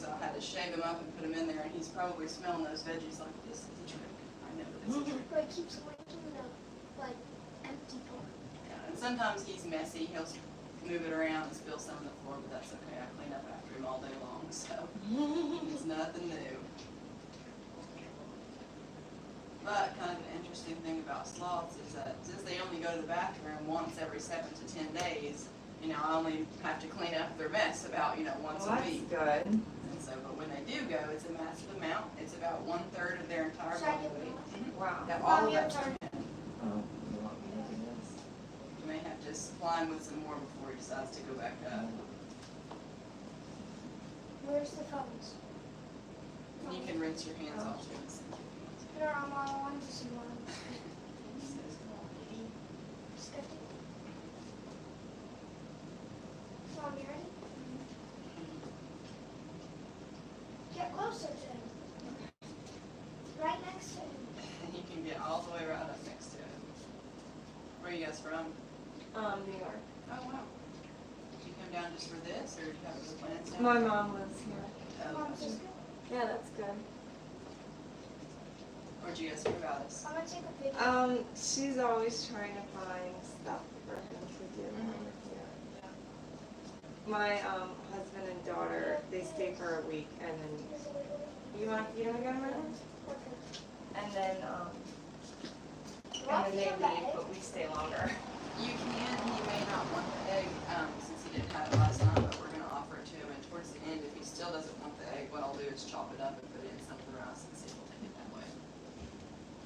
so I had to shave him up and put him in there, and he's probably smelling those veggies like this is a trick. I know it is a trick. But it keeps licking the, like, empty part. Yeah, and sometimes he's messy. He'll move it around and spill some on the floor, but that's okay. I clean up after him all day long, so it's nothing new. But kind of an interesting thing about sloths is that since they only go to the bathroom once every 7 to 10 days, you know, I only have to clean up their mess about, you know, once a week. That's good. And so, but when they do go, it's a massive amount. It's about 1/3 of their entire body weight. Wow. That all of Your that's turn. Oh, you want me to do this? You may have to supply him with some more before he decides to go back up. Where's the phones? And you can rinse your hands off too. Here, I'm on to see one. Mom, you ready? Get closer to him. Right next to him. And you can get all the way right up next to it. Where are you guys from? New York. Oh, wow. Did you come down just for this, or did you have other plans down My there? mom lives here. Oh, Mom, just go. Yeah, that's good. where'd you guys hear about us? I'm gonna take a picture. She's always trying to find stuff for him to do. My husband and daughter, they stay for a week, and then you want to feed them again, Ryan? And then they leave, but we stay longer. You can, he may not want the egg, since he didn't have it last time, but we're gonna offer it to him, and towards the end, if he still doesn't want the egg, what I'll do is chop it up and put it in some of the rice and see if he'll take it that way.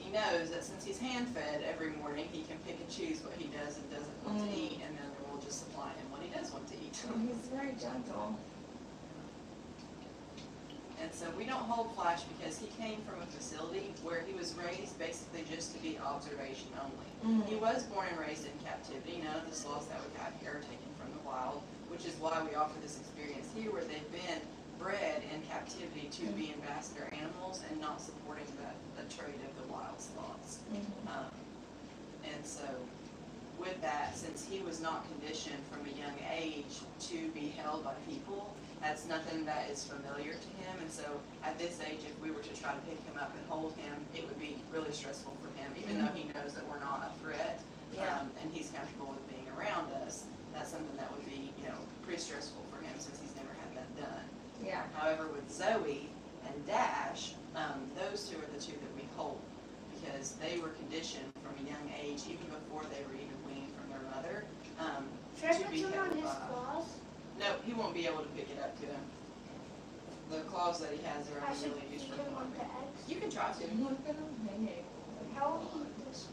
He knows that since he's hand-fed every morning, he can pick and choose what he does and doesn't want to eat, and then we'll just supply him what he does want to eat. He's very gentle. And so we don't hold Flash because he came from a facility where he was raised basically just to be observation only. He was born and raised in captivity. None of the sloths that we have here are taken from the wild, which is why we offer this experience here where they've been bred in captivity to be ambassador animals and not supporting the trade of the wild sloths. And so with that, since he was not conditioned from a young age to be held by people, that's nothing that is familiar to him. And so at this age, if we were to try to pick him up and hold him, it would be really stressful for him, even though he knows that we're not a threat, and he's comfortable with being around us. That's something that would be, you know, pretty stressful for him since he's never had that done. Yeah. However, with Zoe and Dash, those two are the two that we hold because they were conditioned from a young age, even before they were even weaned from their mother, Should I to put be you held on his by. claws? No, he won't be able to pick it up to him. The claws that he has are I should only really used feed for him on the climbing. eggs. You can try to. Look at him hanging. How will he eat this?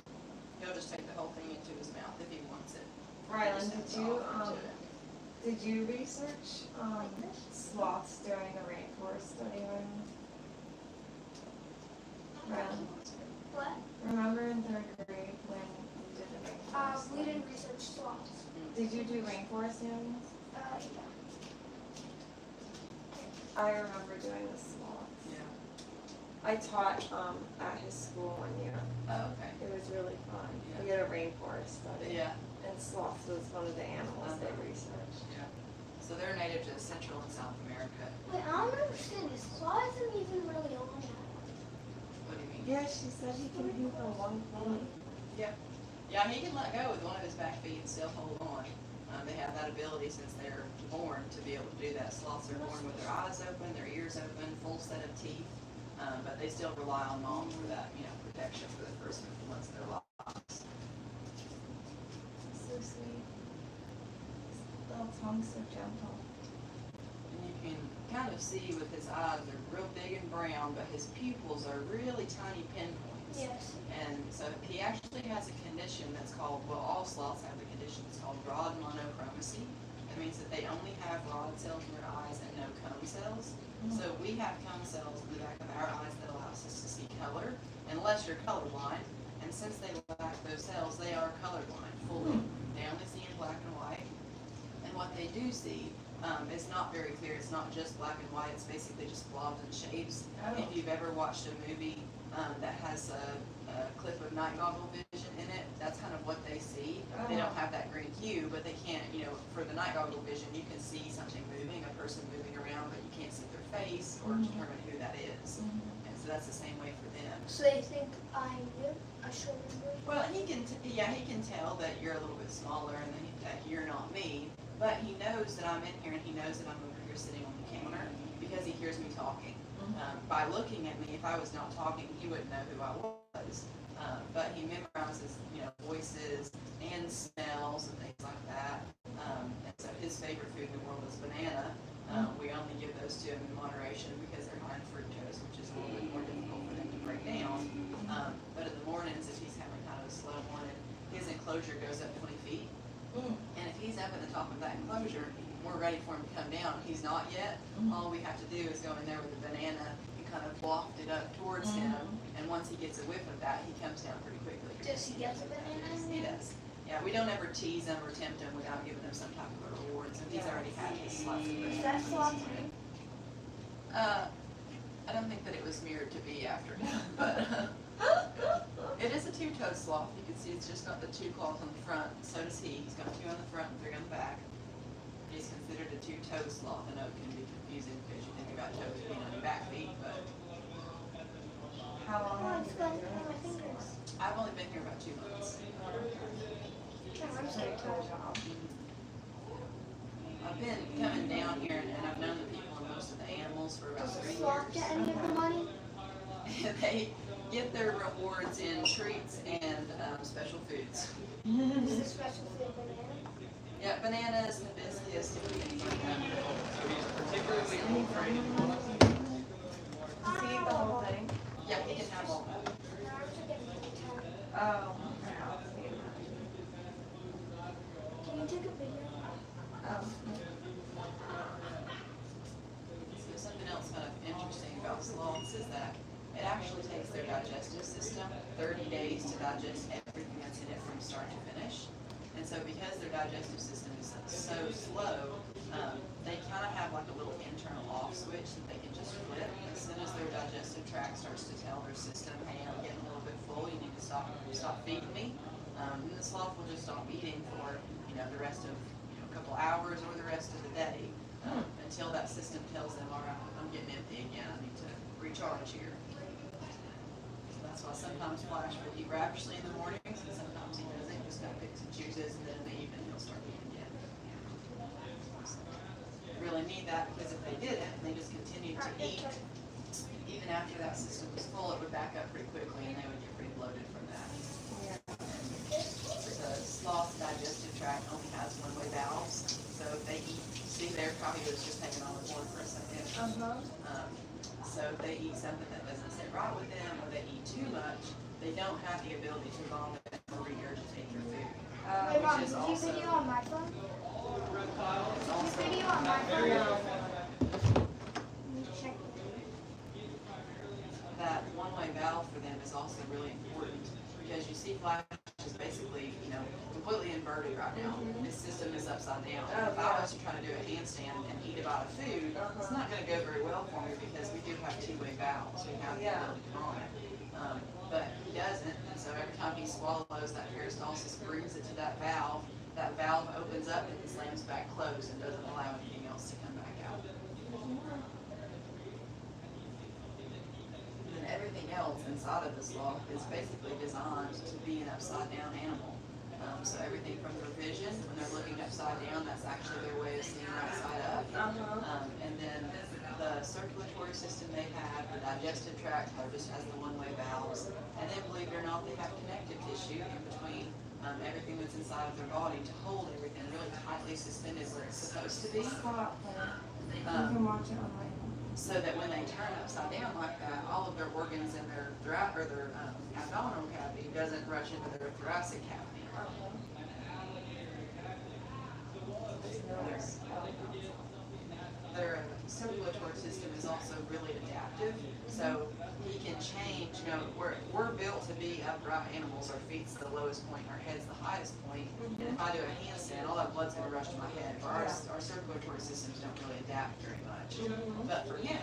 He'll just take the whole thing into his mouth if he wants it. Rylan, did you It. research sloths during a rainforest study, Rylan? What? Remember in 3rd grade when we did the rainforest We study? didn't research sloths. Did you do rainforest animals? Yeah. I remember doing the sloths. Yeah. I taught at his school 1 year. Oh, okay. It was really fun. Yeah. We had a rainforest study. Yeah. And sloths was one of the animals they researched. Yeah. So they're native to Central and South America. Wait, I don't understand this. Sloth isn't even really on that. What do you mean? Yeah, she said he can do the one foot. Yeah, he can let go with one of his back feet and still hold on. They have that ability since they're born to be able to do that. Sloths are born with their eyes open, their ears open, full set of teeth, but they still rely on mom for that, you know, protection for the first 50 months of their lives. So sweet. His little tongue's so gentle. And you can kind of see with his eyes, they're real big and brown, but his pupils are really tiny pinpoints. Yes. And so he actually has a condition that's called, well, all sloths have the condition that's called rod monochromacy. That means that they only have rod cells in their eyes and no cone cells. So we have cone cells in the back of our eyes that allows us to see color, unless you're colorblind. And since they lack those cells, they are colorblind fully. They only see in black and white. And what they do see is not very clear. It's not just black and white. It's basically just blobs and shapes. If you've ever watched a movie that has a clip of night goggle vision in it, that's kind of what they see. They don't have that green hue, but they can't, for the night goggle vision, you can see something moving, a person moving around, but you can't see their face or determine who that is. And so that's the same way for them. So they think I'm you? I should remember. Well, he can tell that you're a little bit smaller and that you're not me, but he knows that I'm in here and he knows that I'm over here sitting on the counter because he hears me talking. By looking at me, if I was not talking, he wouldn't know who I was. But he memorizes, voices and smells and things like that. And so his favorite food in the world is banana. We only give those to him in moderation because they're high in fructose, which is a little bit more difficult for them to break down. But in the mornings, if he's having kind of a slow morning, his enclosure goes up 20 feet. And if he's up at the top of that enclosure, we're ready for him to come down. He's not yet. All we have to do is go in there with the banana and kind of waft it up towards him. And once he gets a whiff of that, he comes down pretty quickly. Does he get the bananas? He does. Yeah, we don't ever tease him or tempt him without giving him some type of a reward. So he's already had his sloth. Is that sloth? I don't think that it was mirrored to be after him, but it is a two-toed sloth. You can see it's just got the two claws on the front. So does he. He's got two on the front and three on the back. He's considered a two-toed sloth. I know it can be confusing because you think about toes being on your back feet, but How long Oh, have it's you going been through my doing this? fingers. I've only been here about 2 months. I'm Pretty so cool job. I've been coming down here and I've known the people and most of the animals for about Does the 3 sloth get any of the money? years. They get their rewards in treats and special foods. Is this special food banana? Yeah, bananas, hibiscus, things like that. Does he eat the whole thing? Yeah, he can have all that. No, I'm forgetting the time. Oh, okay, I'll see. Can you take a video? Oh. So something else kind of interesting about sloths is that it actually takes their digestive system 30 days to digest everything that's in it from start to finish. And so because their digestive system is so slow, they kind of have like a little internal off switch that they can just flip. As soon as their digestive tract starts to tell their system, hey, I'm getting a little bit full, you need to stop feeding me. And the sloth will just stop eating for the rest of a couple hours or the rest of the day until that system tells them, all right, I'm getting empty again, I need to recharge here. So that's why sometimes Flash will eat ravishly in the mornings and sometimes he doesn't, just kind of picks and chooses, and then in the evening he'll start eating again. So, really need that because if they didn't and they just continued to eat, even after that system was full, it would back up pretty quickly and they would get pretty bloated from that. The sloth digestive tract only has one-way valves, so if they eat, see there probably was just taking on the board for a second. So if they eat something that doesn't sit right with them or they eat too much, they don't have the ability to vomit or regurgitate their food. Wait, Mom, Which is did you also- video on my phone? It's Did you also, video on my phone? No. Let me check. that one-way valve for them is also really important because you see Flash is basically, completely inverted right now. His system is upside down. If I was to try to do a handstand and eat a bite of food, it's not going to go very well for me because we do have two-way valves. We have the ability on it. But he doesn't, and so every time he swallows, that peristalsis brings it to that valve opens up and it slams back closed and doesn't allow anything else to come back out. And everything else inside of the sloth is basically designed to be an upside-down animal. So everything from their vision, when they're looking upside down, that's actually their way of seeing right side up. And then the circulatory system they have, the digestive tract, just has the one-way valves. And then, believe it or not, they have connective tissue in between everything that's inside of their body to hold everything really tightly suspended where it's supposed to be. Stop. You can watch it on my phone. So that when they turn upside down like that, all of their organs in their abdominal cavity doesn't rush into their thoracic cavity. Their circulatory system is also really adaptive, so he can change, we're built to be upright animals. Our feet's the lowest point, our head's the highest point, and if I do a handstand, all that blood's gonna rush to my head. Our circulatory systems don't really adapt very much. But for him,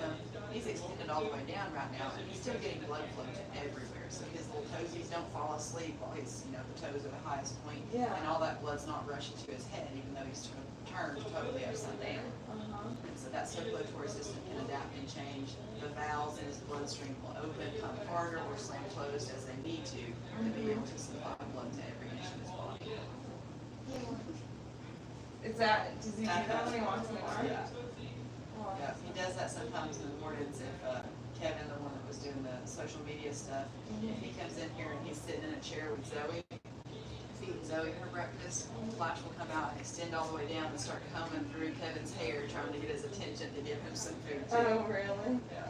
he's extended all the way down right now, and he's still getting blood flow to everywhere, so his little toesies don't fall asleep while he's, the toes are the highest point. Yeah. And all that blood's not rushing to his head, even though he's turned totally upside down. And so that circulatory system can adapt and change. The valves in his bloodstream will open, come harder, or slam closed as they need to be able to supply blood to every inch of his body. Does he do that when he walks in the car? Yeah. Yeah, he does that sometimes in the mornings if Kevin, the one that was doing the social media stuff, if he comes in here and he's sitting in a chair with Zoe, feeding Zoe her breakfast, Flash will come out and extend all the way down and start combing through Kevin's hair, trying to get his attention to give him some food too. Oh, really? Yeah.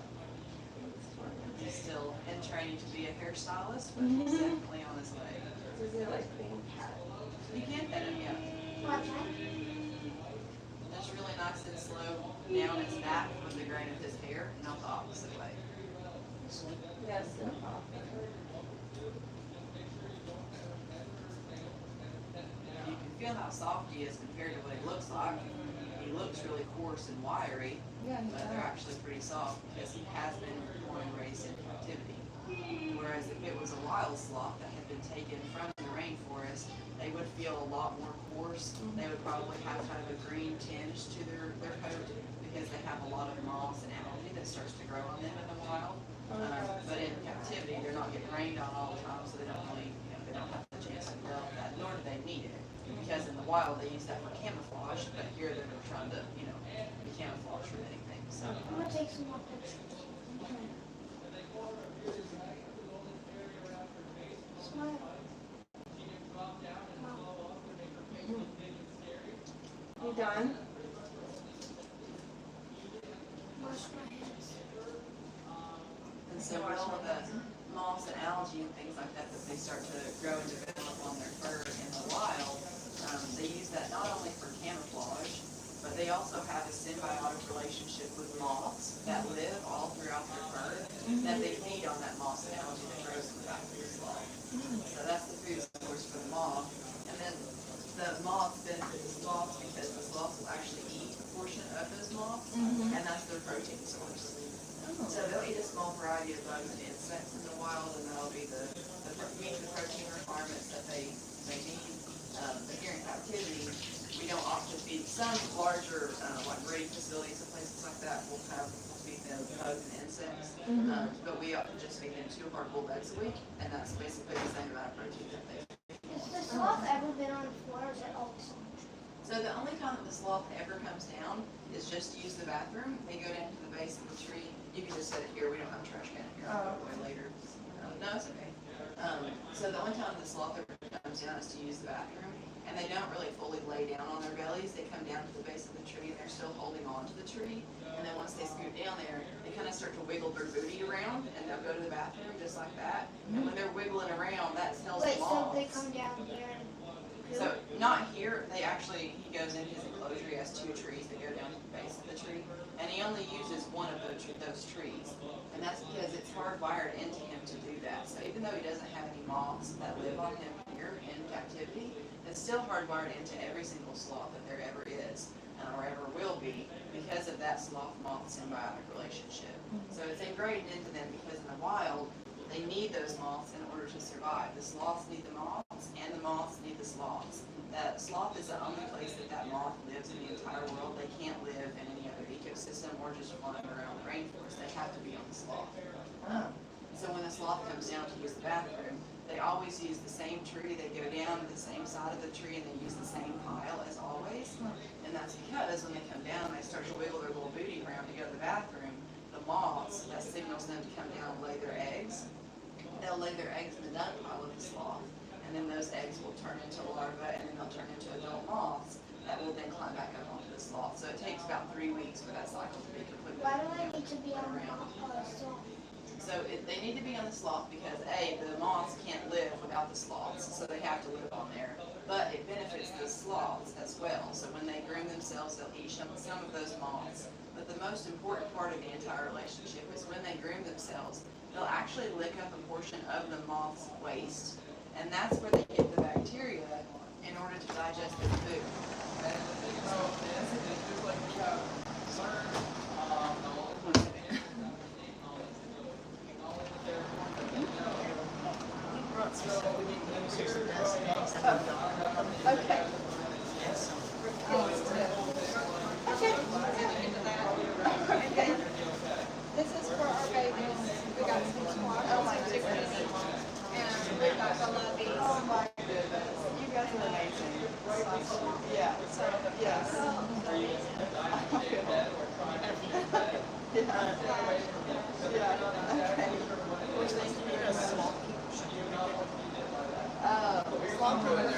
He's still in training to be a hairstylist, but he's definitely on his way. Does he like being pet? You can pet him, yeah. Just really nice and slow down his back with the grain of his hair, not the opposite way. Yes. You can feel how soft he is compared to what he looks like. He looks really coarse and wiry, but they're actually pretty soft because he has been born and raised in captivity. Whereas if it was a wild sloth that had been taken from the rainforest, they would feel a lot more coarse. They would probably have kind of a green tinge to their coat because they have a lot of moss and algae that starts to grow on them in the wild. But in captivity, they're not getting rained on all the time, so they don't really, they don't have the chance to develop that, nor do they need it. Because in the wild, they use that for camouflage, but here they're trying to, be camouflage for anything. So. I'm gonna take some more pictures. Smile. You done? Wash my hands. And so with all the moths and algae and things like that that they start to grow and develop on their fur in the wild, they use that not only for camouflage, but they also have a symbiotic relationship with moths that live all throughout their fur that they feed on that moss and algae that grows in the back of the sloth. So that's the food source for the moth. And then the moths benefit the sloths because the sloths will actually eat a portion of those moths, and that's their protein source. So they'll eat a small variety of bugs and insects in the wild, and that'll be meet the protein requirements that they need. But here in captivity, we don't opt to feed some larger, like breeding facilities and places like that will feed them bugs and insects. But we opt to just feed them 2 hard boiled eggs a week, and that's basically the same amount of protein that they Has the sloth ever been on the floor, or is it always on the floor? So the only time that the sloth ever comes down is just to use the bathroom. They go down to the base of the tree. You can just set it here. We don't have a trash can here. I'll go away later. No, it's okay. So the only time the sloth ever comes down is to use the bathroom. And they don't really fully lay down on their bellies. They come down to the base of the tree and they're still holding on to the tree. And then once they scoot down there, they kind of start to wiggle their booty around and they'll go to the bathroom just like that. And when they're wiggling around, that tells the moths. So they come down here and So not here, he goes in his enclosure, he has 2 trees that go down to the base of the tree, and he only uses one of those trees, and that's because it's hardwired into him to do that. So even though he doesn't have any moths that live on him here in captivity, it's still hardwired into every single sloth that there ever is, or ever will be, because of that sloth-moth symbiotic relationship. So it's ingrained into them because in the wild, they need those moths in order to survive. The sloths need the moths, and the moths need the sloths. The sloth is the only place that moth lives in the entire world. They can't live in any other ecosystem or just flying around the rainforest. They have to be on the sloth. So when the sloth comes down to use the bathroom, they always use the same tree. They go down to the same side of the tree, and they use the same pile as always. And that's because when they come down, they start to wiggle their little booty around to go to the bathroom. The moths, that signals them to come down and lay their eggs. They'll lay their eggs in the dung pile of the sloth, and then those eggs will turn into larvae, and then they'll turn into adult moths that will then climb back up onto the sloth. So it takes about 3 weeks for that cycle to be completed. why do I need to be on the sloth? So they need to be on the sloth because A, the moths can't live without the sloths, so they have to live on there. But it benefits the sloths as well. So when they groom themselves, they'll eat some of those moths. But the most important part of the entire relationship is when they groom themselves, they'll actually lick up a portion of the moth's waste, and that's where they get the bacteria in order to digest their food. hospital, we need boosters and vaccinations. Okay. Yes. Okay, let's get into that. Okay. This is for our babies. We got some squash. Oh my goodness. And we got the lovies. Oh my goodness. You guys are amazing. Yeah, so, yes. Sloth